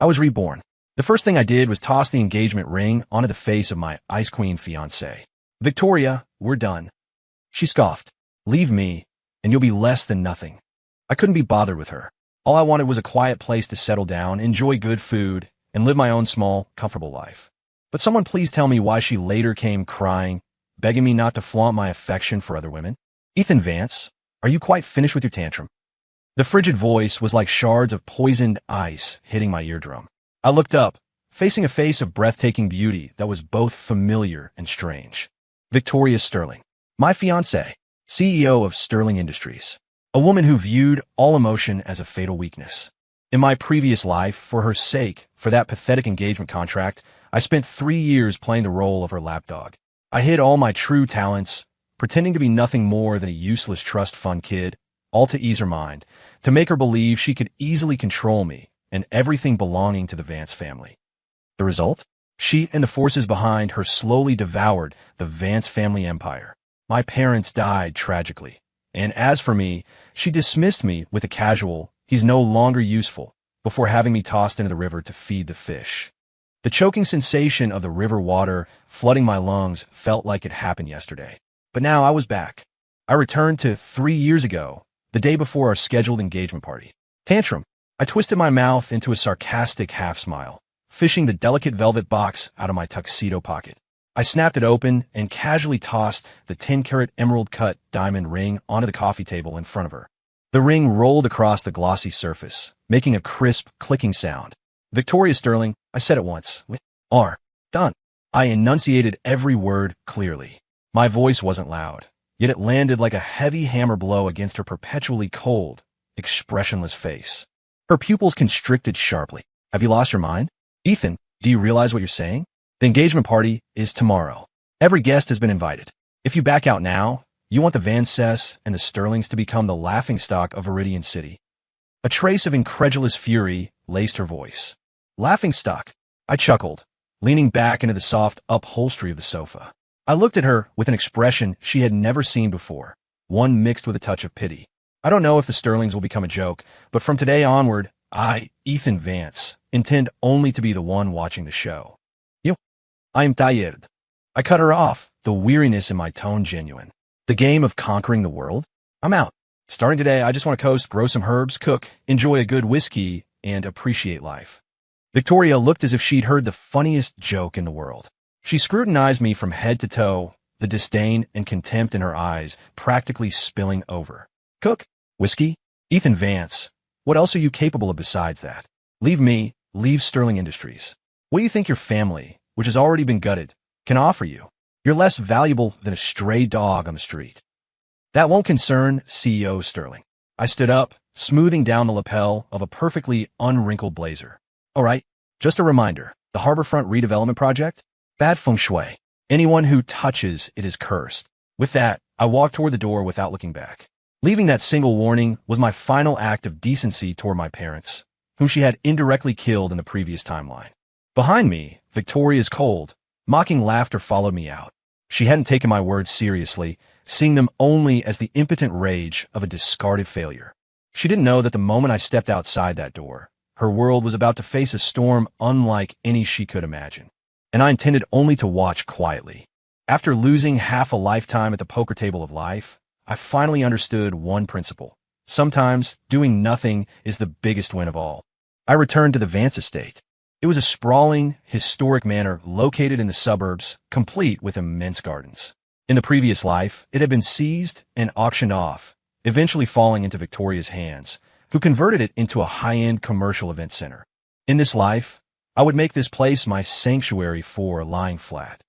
I was reborn. The first thing I did was toss the engagement ring onto the face of my Ice Queen fiancée. Victoria, we're done. She scoffed. Leave me, and you'll be less than nothing. I couldn't be bothered with her. All I wanted was a quiet place to settle down, enjoy good food, and live my own small, comfortable life. But someone please tell me why she later came crying, begging me not to flaunt my affection for other women. Ethan Vance, are you quite finished with your tantrum? The frigid voice was like shards of poisoned ice hitting my eardrum. I looked up, facing a face of breathtaking beauty that was both familiar and strange. Victoria Sterling, my fiancée, CEO of Sterling Industries, a woman who viewed all emotion as a fatal weakness. In my previous life, for her sake, for that pathetic engagement contract, I spent 3 years playing the role of her lapdog. I hid all my true talents, pretending to be nothing more than a useless trust fund kid, all to ease her mind, to make her believe she could easily control me and everything belonging to the Vance family. The result? She and the forces behind her slowly devoured the Vance family empire. My parents died tragically, and as for me, she dismissed me with a casual, "He's no longer useful," before having me tossed into the river to feed the fish. The choking sensation of the river water flooding my lungs felt like it happened yesterday. But now I was back. I returned to 3 years ago, the day before our scheduled engagement party. Tantrum. I twisted my mouth into a sarcastic half-smile, fishing the delicate velvet box out of my tuxedo pocket. I snapped it open and casually tossed the 10-carat emerald-cut diamond ring onto the coffee table in front of her. The ring rolled across the glossy surface, making a crisp, clicking sound. Victoria Sterling, I said it once. We are done. I enunciated every word clearly. My voice wasn't loud, yet it landed like a heavy hammer blow against her perpetually cold, expressionless face. Her pupils constricted sharply. Have you lost your mind? Ethan, do you realize what you're saying? The engagement party is tomorrow. Every guest has been invited. If you back out now, you want the Vances and the Sterlings to become the laughingstock of Viridian City. A trace of incredulous fury laced her voice. Laughingstock, I chuckled, leaning back into the soft upholstery of the sofa. I looked at her with an expression she had never seen before, one mixed with a touch of pity. I don't know if the Sterlings will become a joke, but from today onward, I, Ethan Vance, intend only to be the one watching the show. I'm tired. I cut her off, the weariness in my tone genuine. The game of conquering the world? I'm out. Starting today, I just want to coast, grow some herbs, cook, enjoy a good whiskey, and appreciate life. Victoria looked as if she'd heard the funniest joke in the world. She scrutinized me from head to toe, the disdain and contempt in her eyes practically spilling over. Cook? Whiskey? Ethan Vance, what else are you capable of besides that? Leave Sterling Industries. What do you think your family, which has already been gutted, can offer you? You're less valuable than a stray dog on the street. That won't concern CEO Sterling. I stood up, smoothing down the lapel of a perfectly unwrinkled blazer. All right, just a reminder, the Harborfront redevelopment project? Bad feng shui. Anyone who touches it is cursed. With that, I walked toward the door without looking back. Leaving that single warning was my final act of decency toward my parents, whom she had indirectly killed in the previous timeline. Behind me, Victoria's cold, mocking laughter followed me out. She hadn't taken my words seriously, seeing them only as the impotent rage of a discarded failure. She didn't know that the moment I stepped outside that door, her world was about to face a storm unlike any she could imagine. And I intended only to watch quietly. After losing half a lifetime at the poker table of life, I finally understood one principle. Sometimes, doing nothing is the biggest win of all. I returned to the Vance estate. It was a sprawling, historic manor located in the suburbs, complete with immense gardens. In the previous life, it had been seized and auctioned off, eventually falling into Victoria's hands, who converted it into a high-end commercial event center. In this life, I would make this place my sanctuary for lying flat.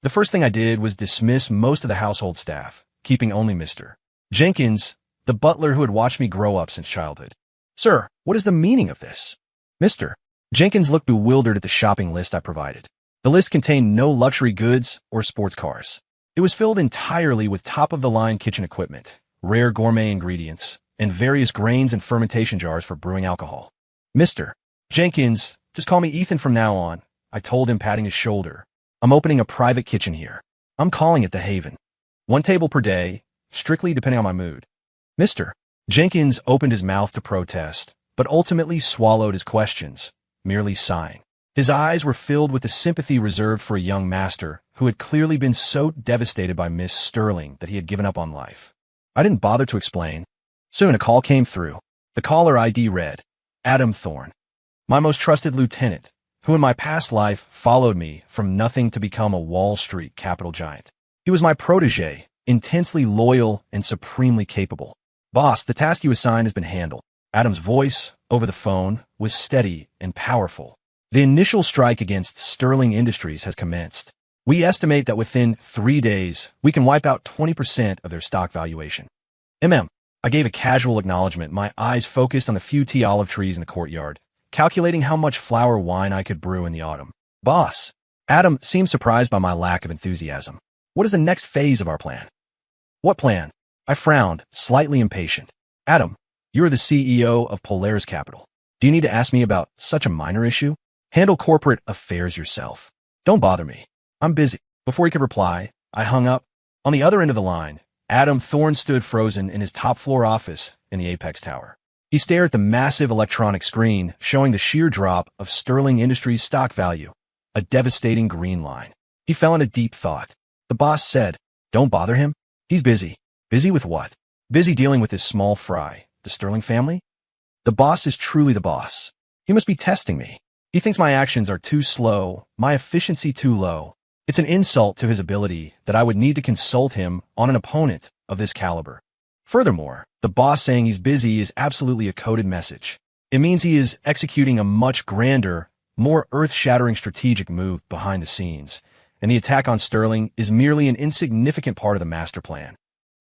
The first thing I did was dismiss most of the household staff, keeping only Mr. Jenkins, the butler who had watched me grow up since childhood. Sir, what is the meaning of this? Mr. Jenkins looked bewildered at the shopping list I provided. The list contained no luxury goods or sports cars. It was filled entirely with top-of-the-line kitchen equipment, rare gourmet ingredients, and various grains and fermentation jars for brewing alcohol. Mr. Jenkins, just call me Ethan from now on, I told him, patting his shoulder. I'm opening a private kitchen here. I'm calling it the Haven. 1 table per day, strictly depending on my mood. Mr. Jenkins opened his mouth to protest, but ultimately swallowed his questions, merely sighing. His eyes were filled with the sympathy reserved for a young master who had clearly been so devastated by Miss Sterling that he had given up on life. I didn't bother to explain. Soon a call came through. The caller ID read, Adam Thorne, my most trusted lieutenant, who in my past life followed me from nothing to become a Wall Street capital giant. He was my protege, intensely loyal and supremely capable. Boss, the task you assigned has been handled. Adam's voice, over the phone, was steady and powerful. The initial strike against Sterling Industries has commenced. We estimate that within 3 days, we can wipe out 20% of their stock valuation. I gave a casual acknowledgement, my eyes focused on the few tea olive trees in the courtyard, calculating how much flower wine I could brew in the autumn. Boss, Adam seemed surprised by my lack of enthusiasm. What is the next phase of our plan? What plan? I frowned, slightly impatient. Adam, you are the CEO of Polaris Capital. Do you need to ask me about such a minor issue? Handle corporate affairs yourself. Don't bother me. I'm busy. Before he could reply, I hung up. On the other end of the line, Adam Thorne stood frozen in his top-floor office in the Apex Tower. He stared at the massive electronic screen showing the sheer drop of Sterling Industries' stock value, a devastating green line. He fell into deep thought. The boss said, Don't bother him. He's busy. Busy with what? Busy dealing with his small fry, the Sterling family? The boss is truly the boss. He must be testing me. He thinks my actions are too slow, my efficiency too low. It's an insult to his ability that I would need to consult him on an opponent of this caliber. Furthermore, the boss saying he's busy is absolutely a coded message. It means he is executing a much grander, more earth-shattering strategic move behind the scenes, and the attack on Sterling is merely an insignificant part of the master plan.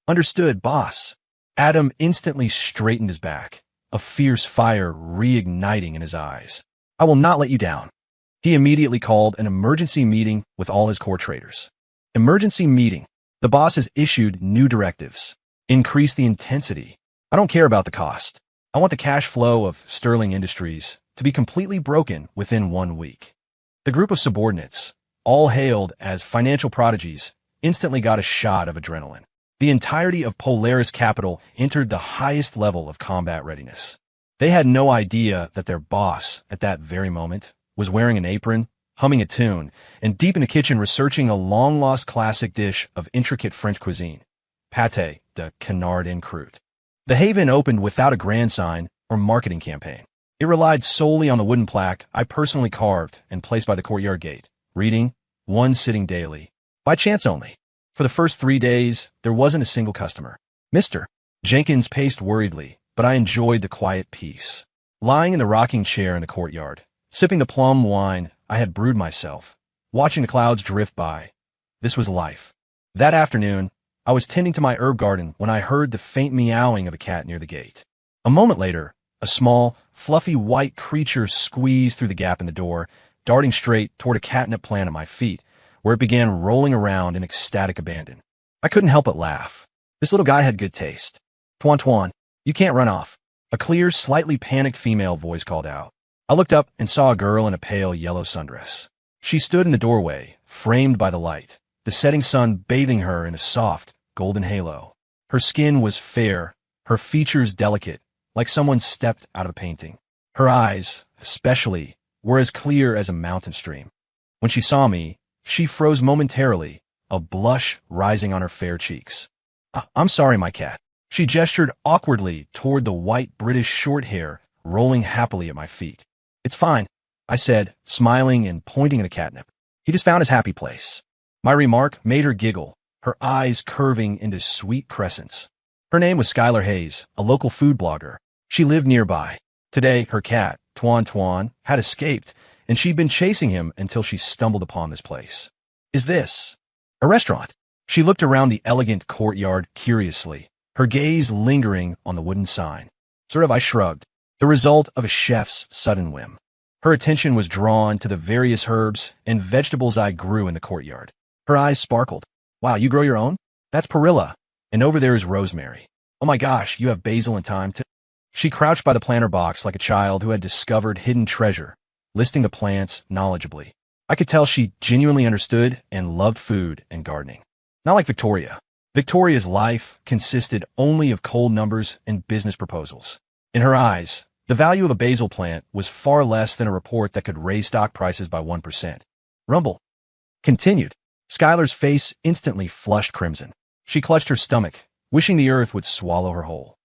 Understood, boss. Adam instantly straightened his back, a fierce fire reigniting in his eyes. I will not let you down. He immediately called an emergency meeting with all his core traders. Emergency meeting. The boss has issued new directives. Increase the intensity. I don't care about the cost. I want the cash flow of Sterling Industries to be completely broken within 1 week. The group of subordinates, all hailed as financial prodigies, instantly got a shot of adrenaline. The entirety of Polaris Capital entered the highest level of combat readiness. They had no idea that their boss, at that very moment, was wearing an apron, humming a tune, and deep in the kitchen researching a long-lost classic dish of intricate French cuisine, pâté de canard en croûte. The Haven opened without a grand sign or marketing campaign. It relied solely on the wooden plaque I personally carved and placed by the courtyard gate, reading, "One sitting daily." By chance only. For the first 3 days, there wasn't a single customer. Mr. Jenkins paced worriedly, but I enjoyed the quiet peace. Lying in the rocking chair in the courtyard, sipping the plum wine I had brewed myself, watching the clouds drift by. This was life. That afternoon, I was tending to my herb garden when I heard the faint meowing of a cat near the gate. A moment later, a small, fluffy white creature squeezed through the gap in the door, darting straight toward a catnip plant at my feet, where it began rolling around in ecstatic abandon. I couldn't help but laugh. This little guy had good taste. Tuan, you can't run off. A clear, slightly panicked female voice called out. I looked up and saw a girl in a pale yellow sundress. She stood in the doorway, framed by the light, the setting sun bathing her in a soft, golden halo. Her skin was fair, her features delicate, like someone stepped out of a painting. Her eyes, especially, were as clear as a mountain stream. When she saw me, she froze momentarily, a blush rising on her fair cheeks. I'm sorry, my cat. She gestured awkwardly toward the white British short hair rolling happily at my feet. It's fine, I said, smiling and pointing at the catnip. He just found his happy place. My remark made her giggle, her eyes curving into sweet crescents. Her name was Skylar Hayes, a local food blogger. She lived nearby. Today, her cat, Tuan, had escaped, and she'd been chasing him until she stumbled upon this place. Is this a restaurant? She looked around the elegant courtyard curiously, her gaze lingering on the wooden sign. Sort of, I shrugged, the result of a chef's sudden whim. Her attention was drawn to the various herbs and vegetables I grew in the courtyard. Her eyes sparkled. Wow, you grow your own? That's perilla. And over there is rosemary. Oh my gosh, you have basil and thyme too. She crouched by the planter box like a child who had discovered hidden treasure, listing the plants knowledgeably. I could tell she genuinely understood and loved food and gardening. Not like Victoria. Victoria's life consisted only of cold numbers and business proposals. In her eyes, The value of a basil plant was far less than a report that could raise stock prices by 1%. Rumble continued. Skylar's face instantly flushed crimson. She clutched her stomach, wishing the earth would swallow her whole.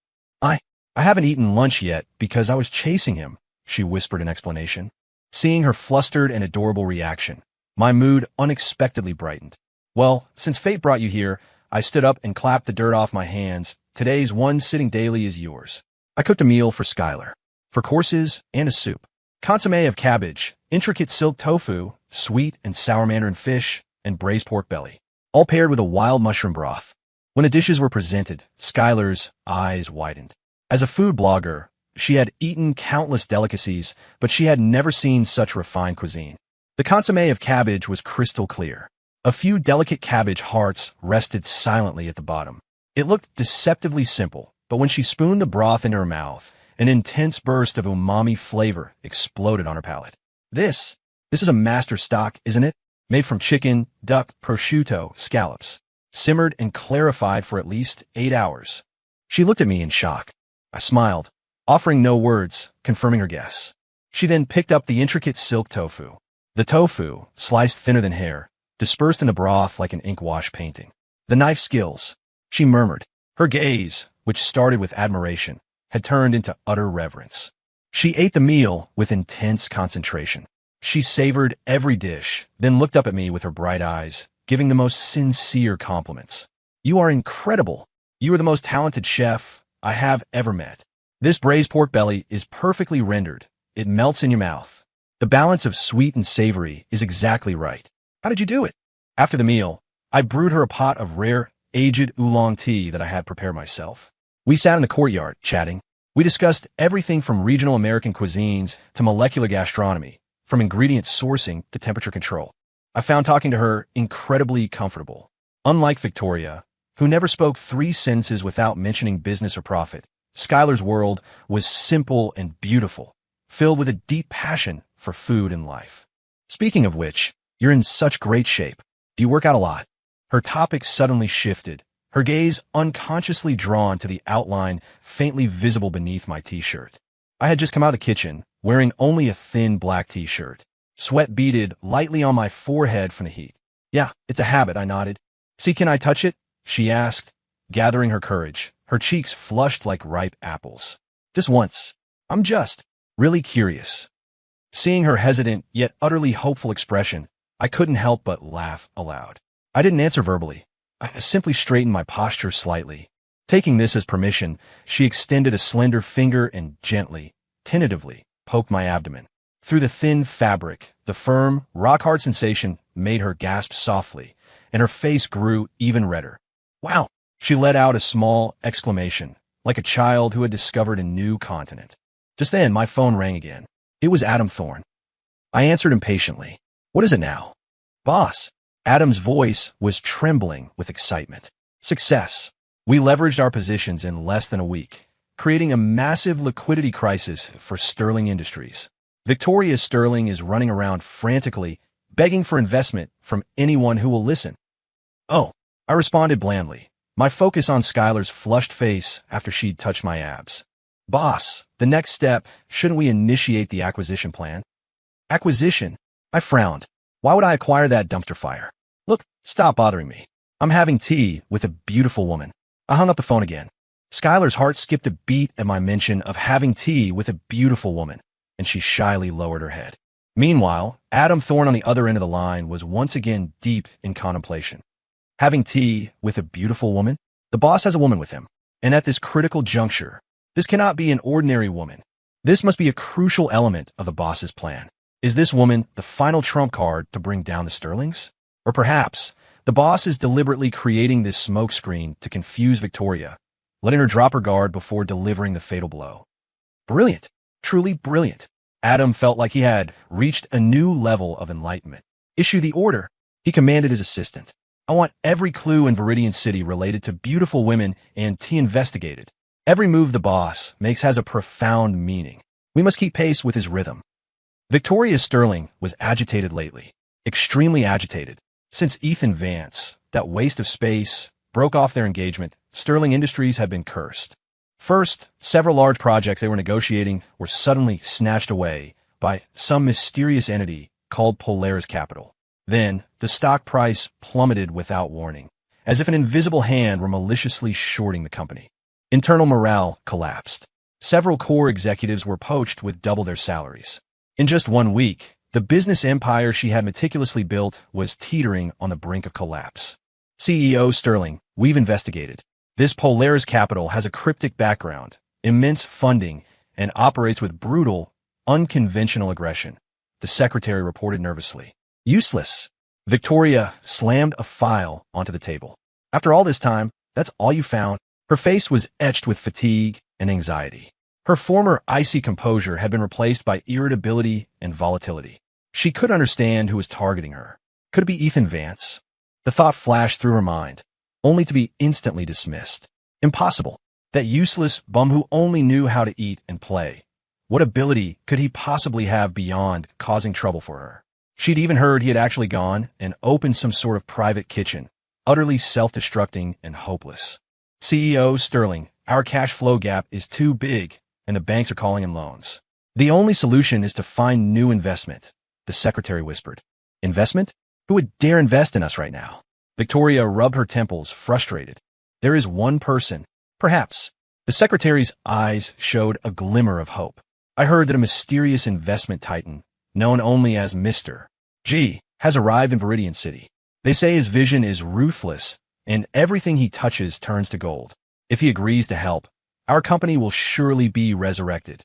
I haven't eaten lunch yet because I was chasing him, she whispered in explanation. Seeing her flustered and adorable reaction, my mood unexpectedly brightened. Well, since fate brought you here, I stood up and clapped the dirt off my hands. Today's one sitting daily is yours. I cooked a meal for Skylar. 4 courses and a soup. Consommé of cabbage, intricate silk tofu, sweet and sour mandarin fish, and braised pork belly, all paired with a wild mushroom broth. When the dishes were presented, Skylar's eyes widened. As a food blogger, she had eaten countless delicacies, but she had never seen such refined cuisine. The consommé of cabbage was crystal clear. A few delicate cabbage hearts rested silently at the bottom. It looked deceptively simple, but when she spooned the broth into her mouth, an intense burst of umami flavor exploded on her palate. This is a master stock, isn't it? Made from chicken, duck, prosciutto, scallops. Simmered and clarified for at least 8 hours. She looked at me in shock. I smiled, offering no words, confirming her guess. She then picked up the intricate silk tofu. The tofu, sliced thinner than hair, dispersed in the broth like an ink wash painting. The knife skills, she murmured. Her gaze, which started with admiration, had turned into utter reverence. She ate the meal with intense concentration. She savored every dish, then looked up at me with her bright eyes, giving the most sincere compliments. You are incredible. You are the most talented chef I have ever met. This braised pork belly is perfectly rendered. It melts in your mouth. The balance of sweet and savory is exactly right. How did you do it? After the meal, I brewed her a pot of rare, aged oolong tea that I had prepared myself. We sat in the courtyard, chatting. We discussed everything from regional American cuisines to molecular gastronomy, from ingredient sourcing to temperature control. I found talking to her incredibly comfortable. Unlike Victoria, who never spoke 3 sentences without mentioning business or profit, Skylar's world was simple and beautiful, filled with a deep passion for food and life. Speaking of which, you're in such great shape. Do you work out a lot? Her topic suddenly shifted, her gaze unconsciously drawn to the outline faintly visible beneath my t-shirt. I had just come out of the kitchen, wearing only a thin black t-shirt. Sweat beaded lightly on my forehead from the heat. Yeah, it's a habit, I nodded. See, can I touch it? She asked, gathering her courage, her cheeks flushed like ripe apples. Just once. I'm just really curious. Seeing her hesitant yet utterly hopeful expression, I couldn't help but laugh aloud. I didn't answer verbally. I simply straightened my posture slightly. Taking this as permission, she extended a slender finger and gently, tentatively, poked my abdomen. Through the thin fabric, the firm, rock-hard sensation made her gasp softly, and her face grew even redder. Wow! She let out a small exclamation, like a child who had discovered a new continent. Just then, my phone rang again. It was Adam Thorne. I answered impatiently. What is it now? Boss. Adam's voice was trembling with excitement. Success. We leveraged our positions in less than a week, creating a massive liquidity crisis for Sterling Industries. Victoria Sterling is running around frantically, begging for investment from anyone who will listen. Oh, I responded blandly, my focus on Skylar's flushed face after she'd touched my abs. Boss, the next step, shouldn't we initiate the acquisition plan? Acquisition? I frowned. Why would I acquire that dumpster fire? Look, stop bothering me. I'm having tea with a beautiful woman. I hung up the phone again. Skylar's heart skipped a beat at my mention of having tea with a beautiful woman, and she shyly lowered her head. Meanwhile, Adam Thorne on the other end of the line was once again deep in contemplation. Having tea with a beautiful woman? The boss has a woman with him. And at this critical juncture, this cannot be an ordinary woman. This must be a crucial element of the boss's plan. Is this woman the final trump card to bring down the Sterlings? Or perhaps, the boss is deliberately creating this smokescreen to confuse Victoria, letting her drop her guard before delivering the fatal blow. Brilliant. Truly brilliant. Adam felt like he had reached a new level of enlightenment. Issue the order, he commanded his assistant. I want every clue in Viridian City related to beautiful women and tea investigated. Every move the boss makes has a profound meaning. We must keep pace with his rhythm. Victoria Sterling was agitated lately, extremely agitated. Since Ethan Vance, that waste of space, broke off their engagement, Sterling Industries had been cursed. First, several large projects they were negotiating were suddenly snatched away by some mysterious entity called Polaris Capital. Then, the stock price plummeted without warning, as if an invisible hand were maliciously shorting the company. Internal morale collapsed. Several core executives were poached with double their salaries. In just 1 week, the business empire she had meticulously built was teetering on the brink of collapse. CEO Sterling, we've investigated. This Polaris Capital has a cryptic background, immense funding, and operates with brutal, unconventional aggression, the secretary reported nervously. Useless. Victoria slammed a file onto the table. After all this time, that's all you found? Her face was etched with fatigue and anxiety. Her former icy composure had been replaced by irritability and volatility. She couldn't understand who was targeting her. Could it be Ethan Vance? The thought flashed through her mind, only to be instantly dismissed. Impossible. That useless bum who only knew how to eat and play. What ability could he possibly have beyond causing trouble for her? She'd even heard he had actually gone and opened some sort of private kitchen, utterly self-destructing and hopeless. CEO Sterling, our cash flow gap is too big, and the banks are calling in loans. The only solution is to find new investment, the secretary whispered. Investment? Who would dare invest in us right now? Victoria rubbed her temples, frustrated. There is one person, perhaps. The secretary's eyes showed a glimmer of hope. I heard that a mysterious investment titan, known only as Mr. G, has arrived in Viridian City. They say his vision is ruthless, and everything he touches turns to gold. If he agrees to help, our company will surely be resurrected.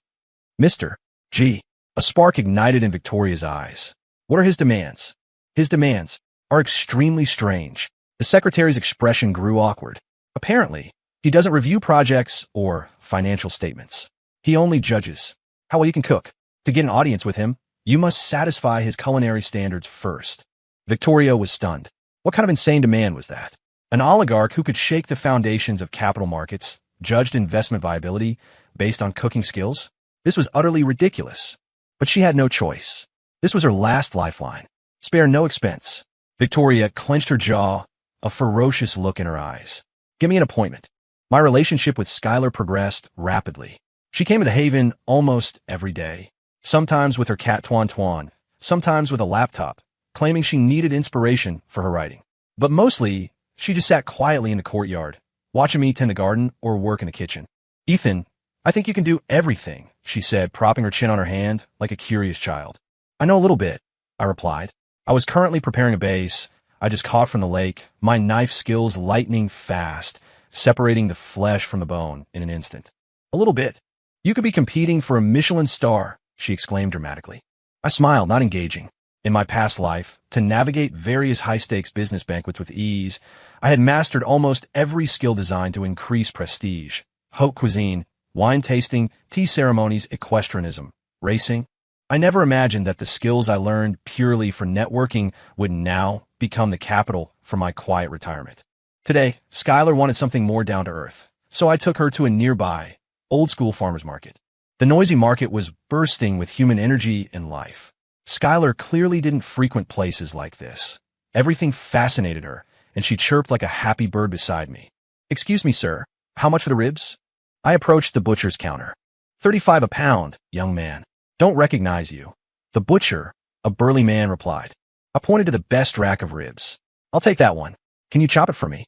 Mr. G. A spark ignited in Victoria's eyes. What are his demands? His demands are extremely strange. The secretary's expression grew awkward. Apparently, he doesn't review projects or financial statements. He only judges how well you can cook. To get an audience with him, you must satisfy his culinary standards first. Victoria was stunned. What kind of insane demand was that? An oligarch who could shake the foundations of capital markets judged investment viability based on cooking skills? This was utterly ridiculous. But she had no choice. This was her last lifeline. Spare no expense. Victoria clenched her jaw, a ferocious look in her eyes. Give me an appointment. My relationship with Skylar progressed rapidly. She came to the Haven almost every day, sometimes with her cat Tuan, sometimes with a laptop, claiming she needed inspiration for her writing. But mostly, she just sat quietly in the courtyard, watching me tend the garden or work in the kitchen. Ethan, I think you can do everything, she said, propping her chin on her hand like a curious child. I know a little bit, I replied. I was currently preparing a base I just caught from the lake, my knife skills lightning fast, separating the flesh from the bone in an instant. A little bit. You could be competing for a Michelin star, she exclaimed dramatically. I smiled, not engaging. In my past life, to navigate various high-stakes business banquets with ease, I had mastered almost every skill designed to increase prestige. Haute cuisine, wine tasting, tea ceremonies, equestrianism, racing. I never imagined that the skills I learned purely for networking would now become the capital for my quiet retirement. Today, Skylar wanted something more down to earth, so I took her to a nearby, old-school farmer's market. The noisy market was bursting with human energy and life. Skylar clearly didn't frequent places like this. Everything fascinated her, and she chirped like a happy bird beside me. Excuse me, sir, how much for the ribs? I approached the butcher's counter. 35 a pound, young man. Don't recognize you. The butcher, a burly man, replied. I pointed to the best rack of ribs. I'll take that one. Can you chop it for me?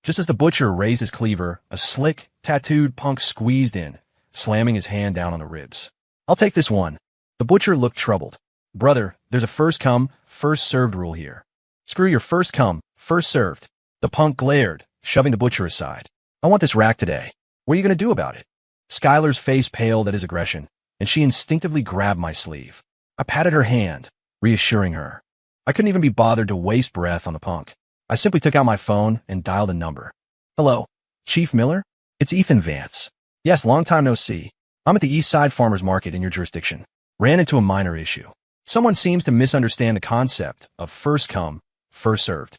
Just as the butcher raised his cleaver, a slick, tattooed punk squeezed in, slamming his hand down on the ribs. I'll take this one. The butcher looked troubled. Brother, there's a first come, first served rule here. Screw your first come, first served. The punk glared, shoving the butcher aside. I want this rack today. What are you going to do about it? Skylar's face paled at his aggression, and she instinctively grabbed my sleeve. I patted her hand, reassuring her. I couldn't even be bothered to waste breath on the punk. I simply took out my phone and dialed a number. Hello, Chief Miller? It's Ethan Vance. Yes, long time no see. I'm at the East Side Farmers Market in your jurisdiction. Ran into a minor issue. Someone seems to misunderstand the concept of first come, first served.